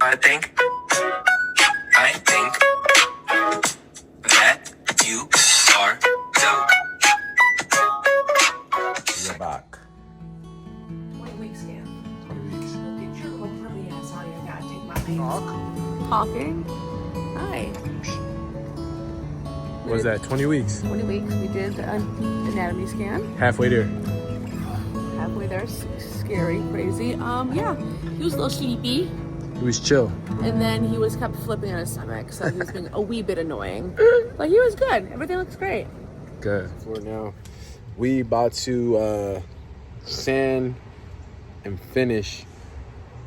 I think that you are dope. You're back. 20 weeks, Cam. 20 weeks. Get your little curly ass out of here. I gotta take my things. Talking. Hi. What was that, 20 weeks? 20 weeks. We did an anatomy scan. Halfway there. Halfway there. Scary, crazy. Yeah. He was a little sleepy. He was chill. And then he was kept flipping on his stomach, so he was being a wee bit annoying. But he was good. Everything looks great. Good. For now, we about to sand and finish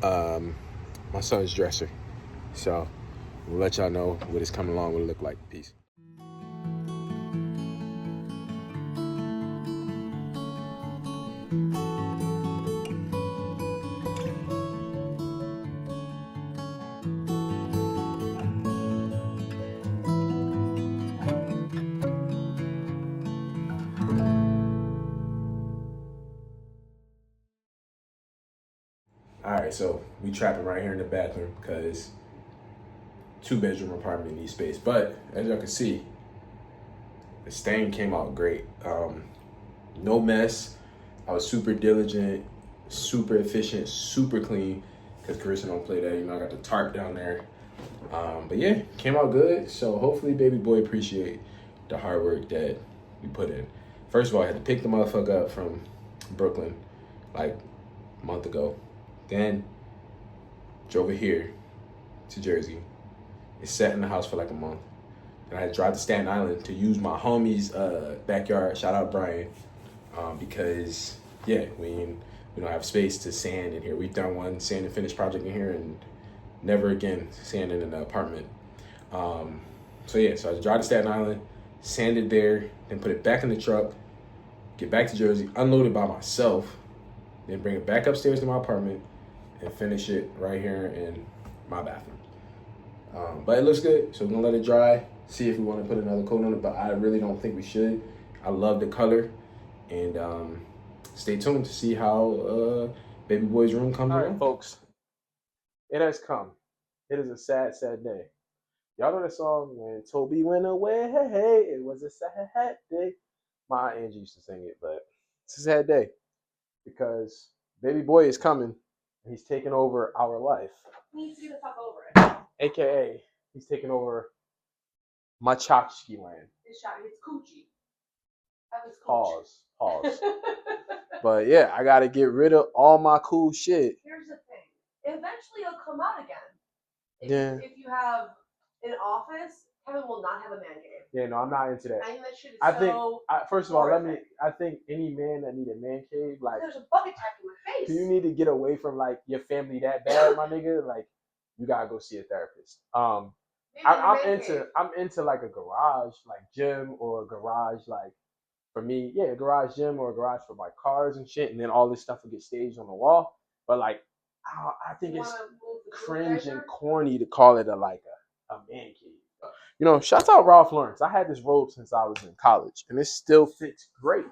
my son's dresser. So we'll let y'all know what it's coming along, what it look like. Peace. All right, so we trapping right here in the bathroom because 2-bedroom apartment needs space. But as y'all can see, the stain came out great. No mess. I was super diligent, super efficient, super clean because Carissa don't play that. You know, I got the tarp down there. But yeah, came out good. So hopefully baby boy appreciate the hard work that we put in. First of all, I had to pick the motherfucker up from Brooklyn like a month ago. Then drove it here to Jersey. It sat in the house for like a month. Then I had to drive to Staten Island to use my homie's backyard. Shout out Brian, because yeah, we don't have space to sand in here. We've done one sand and finish project in here, and never again sand in an apartment. So yeah, so I drive to Staten Island, sanded there, then put it back in the truck, get back to Jersey, unload it by myself, then bring it back upstairs to my apartment and finish it right here in my bathroom. But it looks good, so we're gonna let it dry, see if we wanna put another coat on it, but I really don't think we should. I love the color, and stay tuned to see how baby boy's room comes out. All right, folks, it has come. It is a sad, sad day. Y'all know that song, When Toby Went Away, hey, it was a sad day. My Aunt Angie used to sing it, but it's a sad day because baby boy is coming. He's taking over our life. He needs to get the fuck over it. AKA, he's taking over my Chopsky land. His shot, his coochie. Have his coochie. Pause. But yeah, I gotta get rid of all my cool shit. Here's the thing. Eventually it'll come out again. If you have an office, Kevin will not have a man cave. Yeah, no, I'm not into that. I think that shit is First of all, I think any man that need a man cave, like, there's a bucket tap in my face. you need to get away from like your family that bad, my nigga. Like, you gotta go see a therapist. I'm into like a garage, like gym, or a garage, like, for me, yeah, a garage gym or a garage for like cars and shit, and then all this stuff will get staged on the wall. But like, I think it's cringe and corny to call it a man cave. You know, shout out Ralph Lauren. I had this robe since I was in college, and it still fits great.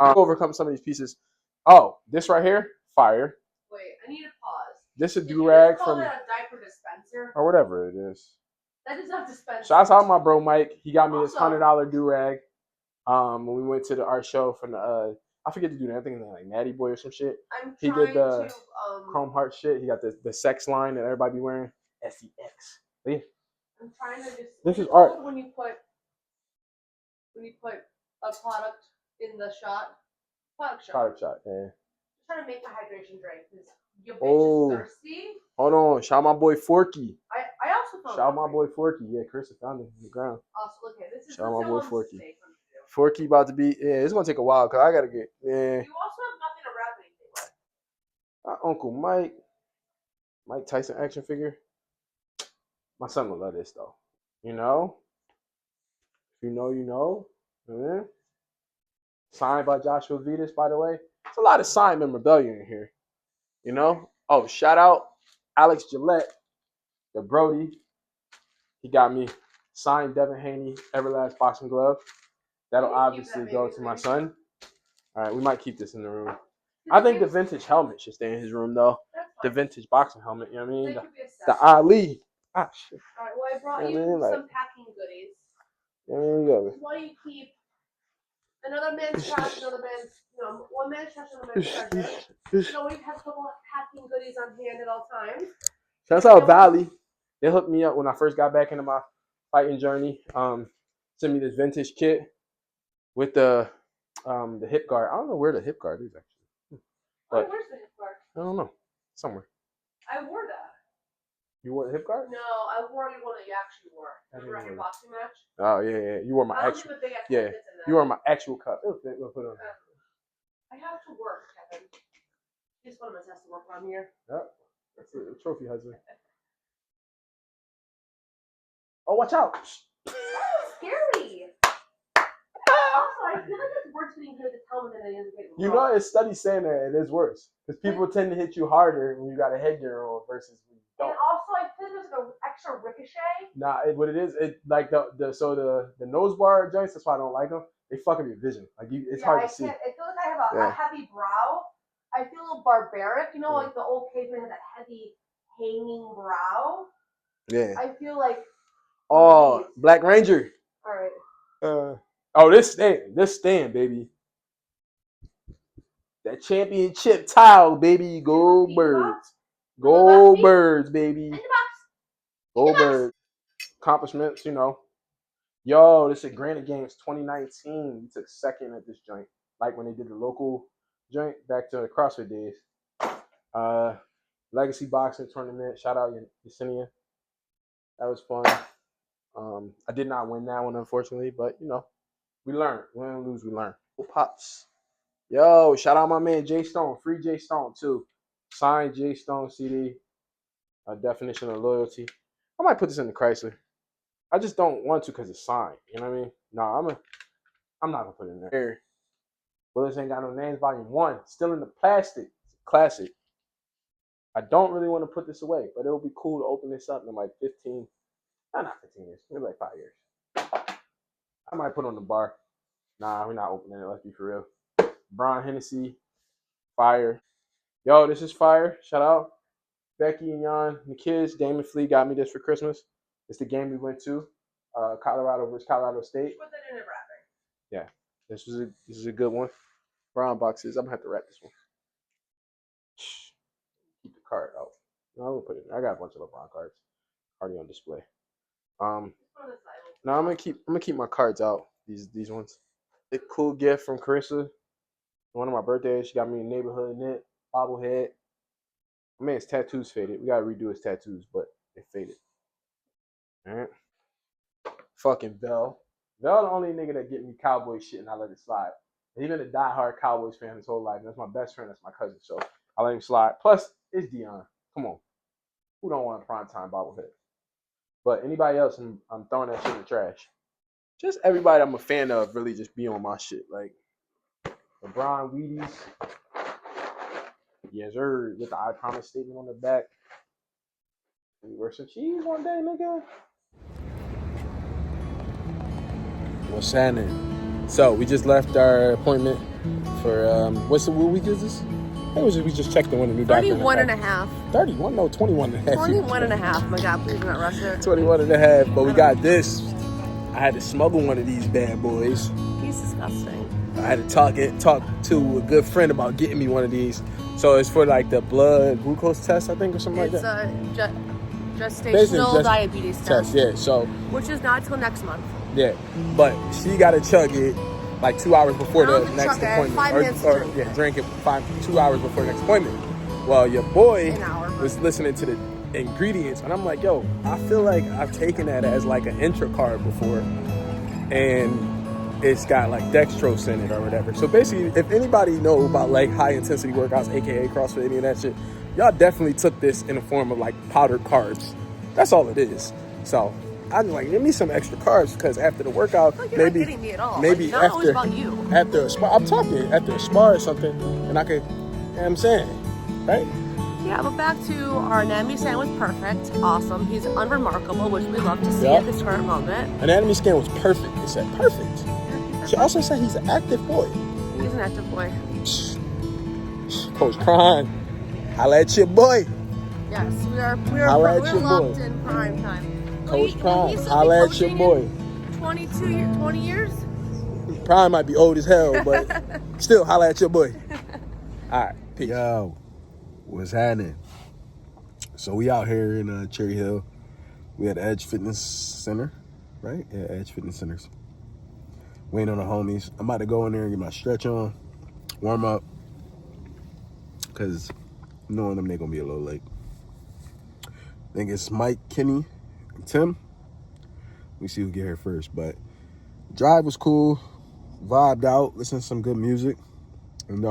Overcome some of these pieces. Oh, this right here, fire. Wait, I need to pause. This a do-rag from from a diaper dispenser or whatever it is. That is not dispenser. Shout out my bro Mike. He got me this $100 do-rag. When we went to the art show from the I forget to do that. I think it was like Natty Boy or some shit. He did the Chrome Heart shit. He got the sex line that everybody be wearing. SEX. Yeah. I'm trying to just. This is art. When you put a product in the shot. Product shot. Yeah. I'm trying to make my hydration drink because your bitch is thirsty. Hold on. Shout out my boy Forky. I also found. Shout out my boy Forky. Yeah, Chris found it on the ground. Also, look here. This is. Shout out my boy Forky. Forky about to be. Yeah, it's gonna take a while because I gotta get. Yeah. You also have nothing to wrap anything with. Uncle Mike Tyson action figure. My son will love this though. You know? If you know, you know. Mm-hmm. Signed by Joshua Vitas, by the way. It's a lot of signed memorabilia in here. You know? Oh, shout out Alex Gillette, the Brody. He got me signed Devin Haney Everlast boxing glove. That'll obviously go to my son. All right, we might keep this in the room. I think the vintage helmet should stay in his room though. That's the vintage boxing helmet. You know what I mean? They could be a set. The Ali. Ah, shit. All right. Well, I brought Yeah, you man, like- some packing goodies. Yeah, man, you Why do you keep another man's trash, another man's, one man's trash, another man's treasure? You always have a couple of packing goodies on hand at all times. Shouts out Valley. They hooked me up when I first got back into my fighting journey. Sent me this vintage kit with the hip guard. I don't know where the hip guard is actually. But where's the hip guard? I don't know. Somewhere. I wore that. You wore the hip guard? No, I wore the one that you actually wore. Remember at your boxing match? Oh yeah. You wore my actual. Yeah. You wore my actual cup. We'll put it on. I have to work, Kevin. Just one of us has to work on here. Yep. That's it. A trophy husband. Oh, watch out! That was scary. Also, I feel like it's worse getting hit with the helmet than it is getting You know, it's studies saying that it is worse because people tend to hit you harder when you got a headgear on versus when you don't. And also, I feel like there's like an extra ricochet. Nah, what it is, it like the nose bar joints. That's why I don't like them. They fuck up your vision. Like it's hard to see. I feel like I have a heavy brow. I feel a little barbaric. You know, like the old caveman had that heavy hanging brow. Yeah. I feel like. Oh, Black Ranger. All right. This stand, baby. That championship tile, baby. Go Birds. Go Birds, baby. In the box. Go Birds. Accomplishments, Yo, this is Granite Games 2019. We took second at this joint. Like when they did the local joint back to the CrossFit days. Legacy Boxing Tournament. Shout out Yesenia. That was fun. I did not win that one, unfortunately, but we learned. Win and lose, we learn. Pops. Yo, shout out my man Jay Stone. Free Jay Stone too. Signed Jay Stone CD. A definition of loyalty. I might put this in the Chrysler. I just don't want to because it's signed. You know what I mean? No, I'm not gonna put it in there. Bullets Ain't Got No Names, Volume 1. Still in the plastic. It's a classic. I don't really want to put this away, but it'll be cool to open this up in like 15. Not 15 years. Maybe like 5 years. I might put on the bar. Nah, we're not opening it. Let's be for real. Brian Hennessy. Fire. Yo, this is fire. Shout out. Becky and Jan, the kids. Damon Fleet got me this for Christmas. It's the game we went to. Colorado versus Colorado State. Put that in a wrapper. Yeah. This is a good one. Brown boxes. I'm going to have to wrap this one. Keep the card out. No, I'm going to put it in. I got a bunch of LeBron cards already on display. No, I'm gonna keep my cards out. These ones. A cool gift from Carissa. One of my birthdays, she got me a neighborhood knit bobblehead. My man's tattoos faded. We gotta redo his tattoos, but they faded. Alright. Fucking Vel. Vel the only nigga that get me Cowboy shit and I let it slide. He's been a diehard Cowboys fan his whole life. That's my best friend, that's my cousin, so I let him slide. Plus, it's Dion. Come on. Who don't want a primetime bobblehead? But anybody else, I'm throwing that shit in the trash. Just everybody I'm a fan of really just be on my shit. Like LeBron Wheaties. Yes, sir. With the I promise statement on the back. We wear some cheese one day, nigga. What's happening? So we just left our appointment for what week is this? We just checked in with a new doctor. 31 and a half. 31? No, 21 and a half. 21 and a half. My God, please do not rush it. 21 and a half. But we got this. I had to smuggle one of these bad boys. He's disgusting. I had to talk to a good friend about getting me one of these. So it's for like the blood glucose test, I think, or something like that. It's a gestational diabetes test. Yeah, so. Which is not till next month. Yeah, but she got to chug it like 2 hours before the next appointment. 5 minutes drink it 2 hours before the next appointment. Well, your boy was listening to the ingredients, and I'm like, yo, I feel like I've taken that as like an intro card before, and it's got like dextrose in it or whatever. So basically, if anybody know about like high intensity workouts, aka CrossFit, any of that shit, y'all definitely took this in the form of like powdered carbs. That's all it is. So I'm like, give me some extra carbs because after the workout, like you're not getting me at all. Maybe like, after about you. After a spar, I'm talking after a spar or something, and I could, you know what I'm saying, right? Yeah, but back to our anatomy scan was perfect, awesome. He's unremarkable, which we love to see at this current moment. Anatomy scan was perfect. It said perfect. She also said he's an active boy. He's an active boy. Coach Prime. Holla at your boy. Yes, we're Holla at your locked boy. in prime time. Coach Will Prime, he still holla be at your coaching boy. in 20 years? Prime might be old as hell, but still holla at your boy. All right, peace. Yo, what's happening? So we out here in Cherry Hill. We at Edge Fitness Center, right? Yeah, Edge Fitness Centers. Waiting on the homies. I'm about to go in there and get my stretch on, warm up, because knowing them, they're going to be a little late. I think it's Mike, Kenny, and Tim. We see who get here first, but drive was cool, vibed out, listened to some good music, and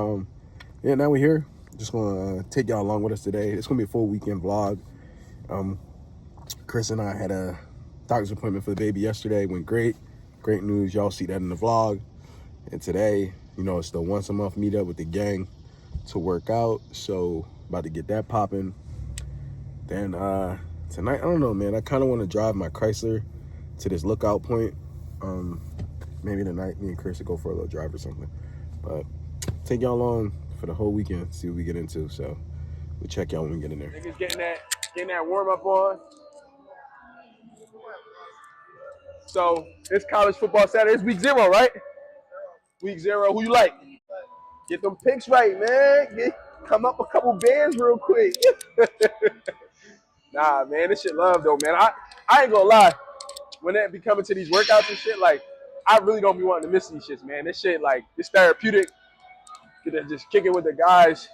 yeah, now we're here. Just gonna take y'all along with us today. It's gonna be a full weekend vlog. Chris and I had a doctor's appointment for the baby yesterday. Went great. Great news. Y'all see that in the vlog. And today, you know, it's the once a month meetup with the gang to work out. So about to get that popping. Then tonight, I don't know, man. I kind of want to drive my Chrysler to this lookout point. Maybe tonight me and Chris will go for a little drive or something. But take y'all along for the whole weekend, see what we get into. So we'll check y'all when we get in there. Niggas getting that warm up on. So it's college football Saturday. It's week 0, right? Week 0. Who you like? Get them picks right, man. Come up a couple bands real quick. Nah, man, this shit love though, man. I ain't gonna lie. When that be coming to these workouts and shit, like, I really don't be wanting to miss these shits, man. This shit, like, it's therapeutic. Get to just kick it with the guys.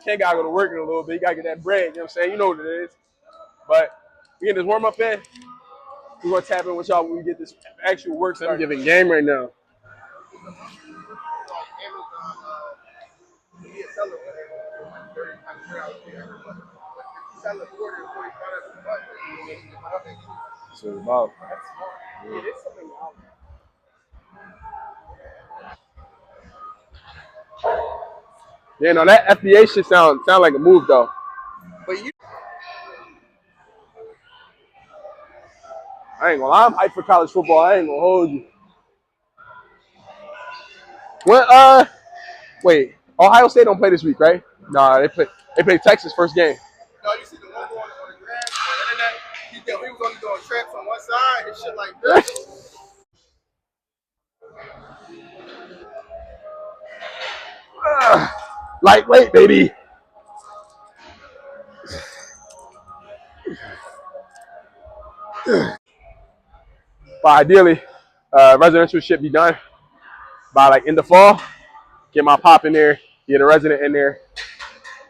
Can't gotta go to work in a little bit. You gotta get that bread, you know what I'm saying? You know what it is. But we get this warm up in. We're gonna tap in with y'all when we get this actual work started. I'm giving game right now. So it's about. Yeah, no, that FBA shit sound like a move though. But I ain't gonna lie, I'm hyped for college football. I ain't gonna hold you. What? Wait, Ohio State don't play this week, right? Nah, they play Texas first game. No, you see the logo on the grass, on the internet. He was only doing traps on one side and shit like that. Lightweight, baby. But ideally, residential should be done by like end of fall. Get my pop in there, get a resident in there,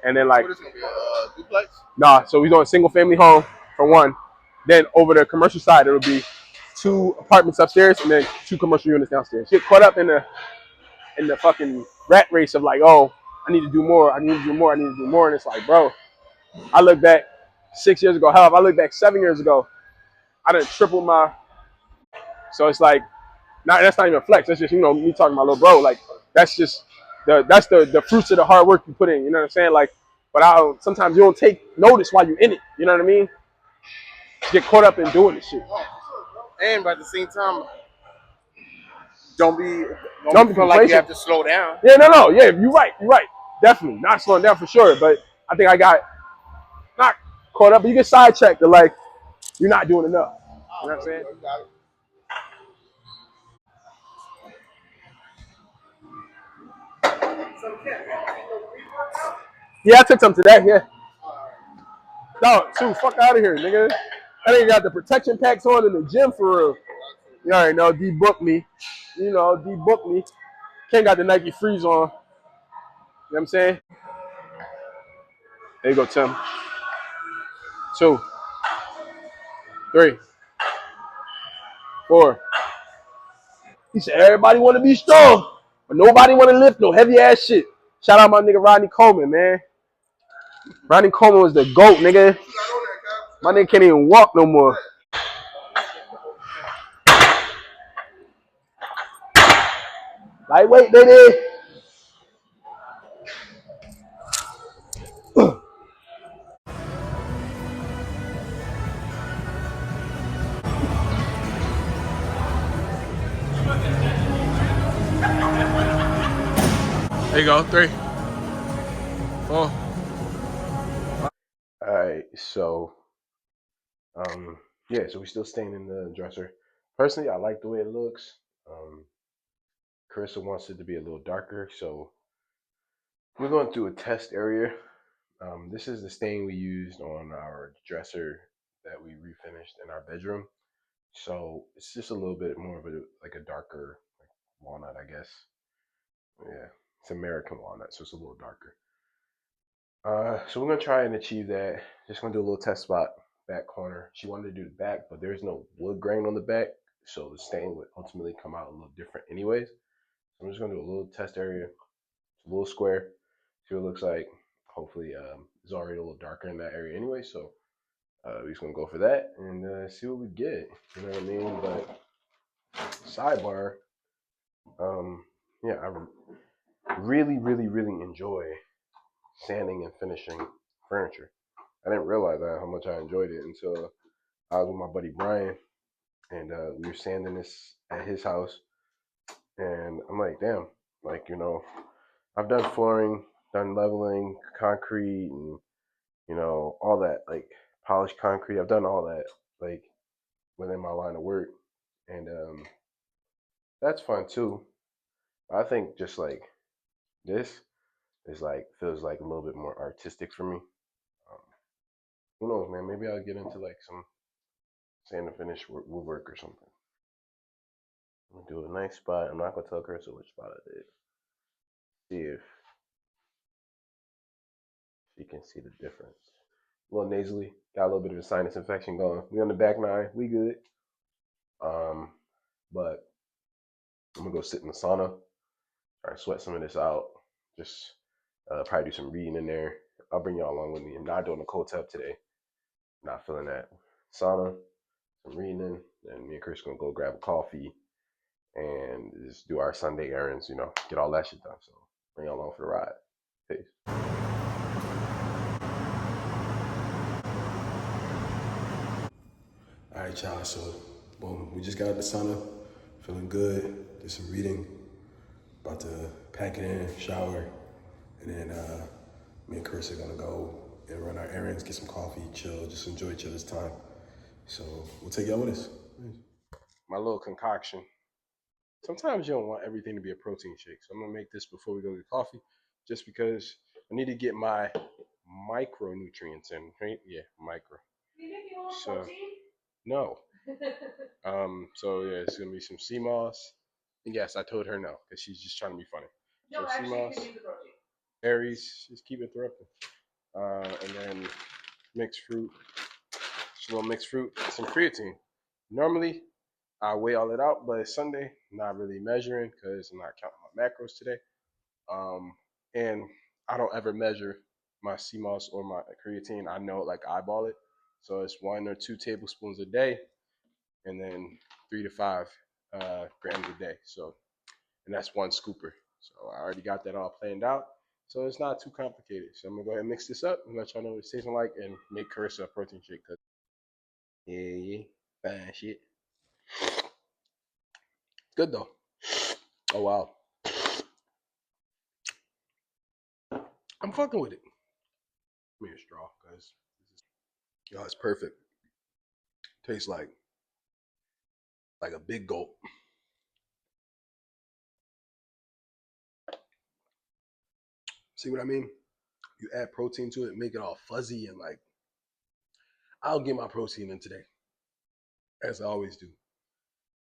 and then like. What is it gonna be a duplex? Nah, so we're doing single family home for one. Then over the commercial side, it'll be 2 apartments upstairs and then 2 commercial units downstairs. Get caught up in the fucking rat race of like, oh, I need to do more, I need to do more, I need to do more. And it's like, bro, I look back 6 years ago. Hell, if I look back 7 years ago, I done tripled my. So it's like, that's not even a flex. That's just, you know, me talking to my little bro. Like, that's just the fruits of the hard work you put in. You know what I'm saying? Like, but sometimes you don't take notice while you're in it. You know what I mean? Get caught up in doing this shit. And by the same time, don't be feel like you have to slow down. Yeah, no. Yeah, you're right. Definitely. Not slowing down for sure. But I think I got not caught up. But you get sidetracked to like, you're not doing enough. You know what I'm saying? Yeah, I took some today, yeah. No, shoot, fuck out of here, nigga. I nigga got the protection packs on in the gym for real. You already know, D-booked me. You know, D-booked me. Ken got the Nike Freeze on. You know what I'm saying? There you go, Tim. 2, 3, 4. He said, everybody want to be strong, but nobody want to lift no heavy ass shit. Shout out my nigga Rodney Coleman, man. Rodney Coleman was the GOAT, nigga. My nigga can't even walk no more. Lightweight, baby. There you go, 3, 4. So, yeah, so we're still staying in the dresser. Personally, I like the way it looks. Carissa wants it to be a little darker, so we're going through a test area. This is the stain we used on our dresser that we refinished in our bedroom. So it's just a little bit more of a darker walnut, I guess. Yeah, it's American walnut, so it's a little darker. So we're gonna try and achieve that. Just gonna do a little test spot, back corner. She wanted to do the back, but there's no wood grain on the back, so the stain would ultimately come out a little different anyways. So I'm just gonna do a little test area. It's a little square. See what it looks like. Hopefully, it's already a little darker in that area anyway, so we're just gonna go for that and see what we get. You know what I mean? But sidebar, yeah, I really, really, really enjoy sanding and finishing furniture. I didn't realize how much I enjoyed it until I was with my buddy Brian, and we were sanding this at his house, and I'm like, damn, like, you know, I've done flooring, done leveling, concrete, and you know, all that, like polished concrete. I've done all that, like within my line of work, and that's fun too. I think just like this is like feels like a little bit more artistic for me. Who knows, man? Maybe I'll get into like some sand and finish woodwork or something. I'm gonna do a nice spot. I'm not gonna tell Carissa which spot I did. See if she can see the difference. A little nasally, got a little bit of a sinus infection going. We on the back nine, we good. But I'm gonna go sit in the sauna, try to sweat some of this out. Just probably do some reading in there. I'll bring y'all along with me. I'm not doing a cold tub today. Not feeling that. Sauna, some reading, and me and Chris gonna go grab a coffee and just do our Sunday errands, you know, get all that shit done. So bring y'all along for the ride. Peace. All right, y'all. So, boom, we just got out the sauna, feeling good. Did some reading. About to pack it in, shower, and then me and Chris are gonna go and run our errands, get some coffee, chill, just enjoy each other's time. So we'll take y'all with us. My little concoction. Sometimes you don't want everything to be a protein shake, so I'm gonna make this before we go get coffee, just because I need to get my micronutrients in. Right? Yeah, micro. You make your own So protein? no. So yeah, it's gonna be some sea moss. And yes, I told her no because she's just trying to be funny. No, So actually, sea you moss, can use the protein. berries, just keep it interrupting. And then mixed fruit, just a little mixed fruit, some creatine. Normally, I weigh all it out, but it's Sunday, not really measuring because I'm not counting my macros today. And I don't ever measure my CMOS or my creatine. I know, like, eyeball it. So it's 1 or 2 tablespoons a day, and then 3 to 5 grams a day. So, and that's 1 scooper. So I already got that all planned out. So it's not too complicated. So I'm gonna go ahead and mix this up and let y'all know what it's tasting like and make Carissa a protein shake. Yeah, fine shit. Good though. Oh wow. I'm fucking with it. Give me a straw, guys. Yo, it's perfect. Tastes like a big gulp. See what I mean? You add protein to it, make it all fuzzy and like. I'll get my protein in today, as I always do.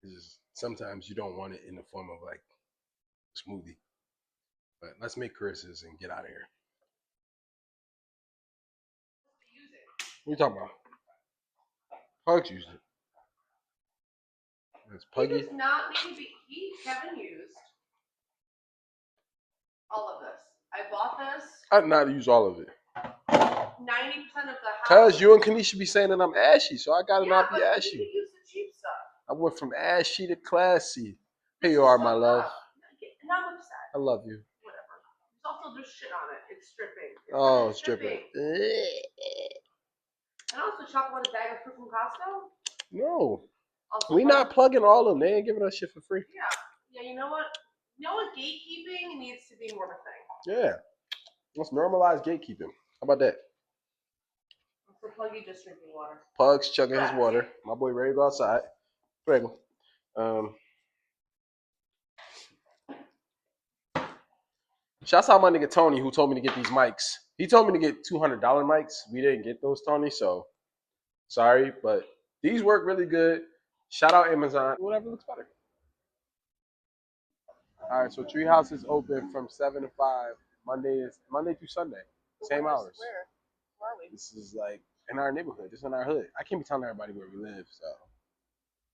It's just sometimes you don't want it in the form of like a smoothie. But let's make Carissa's and get out of here. What are you talking about? Pugs used it. It's He Puggy. does not need to be. Kevin used all of this. I bought this. I did not use all of it. 90% of the house. Cause you and Kanisha be saying that I'm ashy, so I gotta not be but ashy. you use the cheap stuff. I went from ashy to classy. Here This you is are, so my love. good. Now I'm upset. I love you. Whatever. There's also just shit on it. It's dripping. Oh, it's dripping. And also chocolate bag of fruit from Costco. No. Also We not plugging all of them. They ain't giving us shit for free. Yeah. You know what? Gatekeeping needs to be more of a thing. Yeah. Let's normalize gatekeeping. How about that? For Pluggy, just drinking water. Pug's chugging his water. My boy ready to go outside. Ready. Shouts out my nigga Tony who told me to get these mics. He told me to get $200 mics. We didn't get those, Tony, so sorry, but these work really good. Shout out Amazon. Whatever looks better. All right, so Treehouse is open from 7 to 5. Monday through Sunday. Same hours. Where are we? This is like in our neighborhood. This is in our hood. I can't be telling everybody where we live, so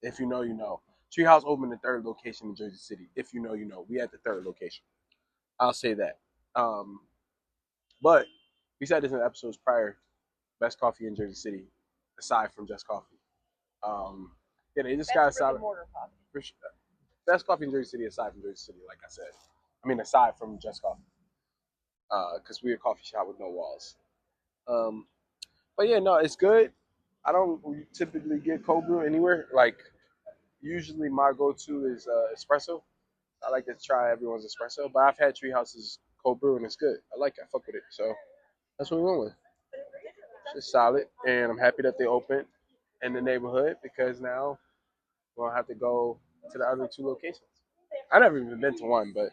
if you know, you know. Treehouse opened the third location in Jersey City. If you know, you know. We at the third location. I'll say that. But we said this in episodes prior. Best coffee in Jersey City, aside from Just Coffee. Yeah, they just got a solid. Best coffee in Jersey City, aside from Jersey City, like I said. I mean, aside from Just Coffee, because we're a coffee shop with no walls. But yeah, no, it's good. I don't typically get cold brew anywhere. Like, usually my go-to is espresso. I like to try everyone's espresso, but I've had Treehouse's cold brew and it's good. I like it. I fuck with it. So that's what we went with. It's solid, and I'm happy that they opened in the neighborhood because now we'll have to go to the other two locations. I never even been to one, but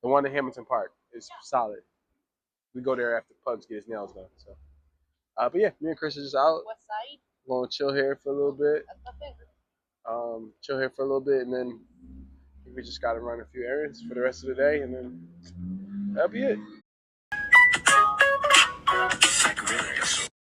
the one in Hamilton Park is solid. We go there after Pugs get his nails done. So, but yeah, me and Chris are just out. What side? We're gonna chill here for a little bit. Chill here for a little bit, and then we just gotta run a few errands for the rest of the day, and then that'll be it.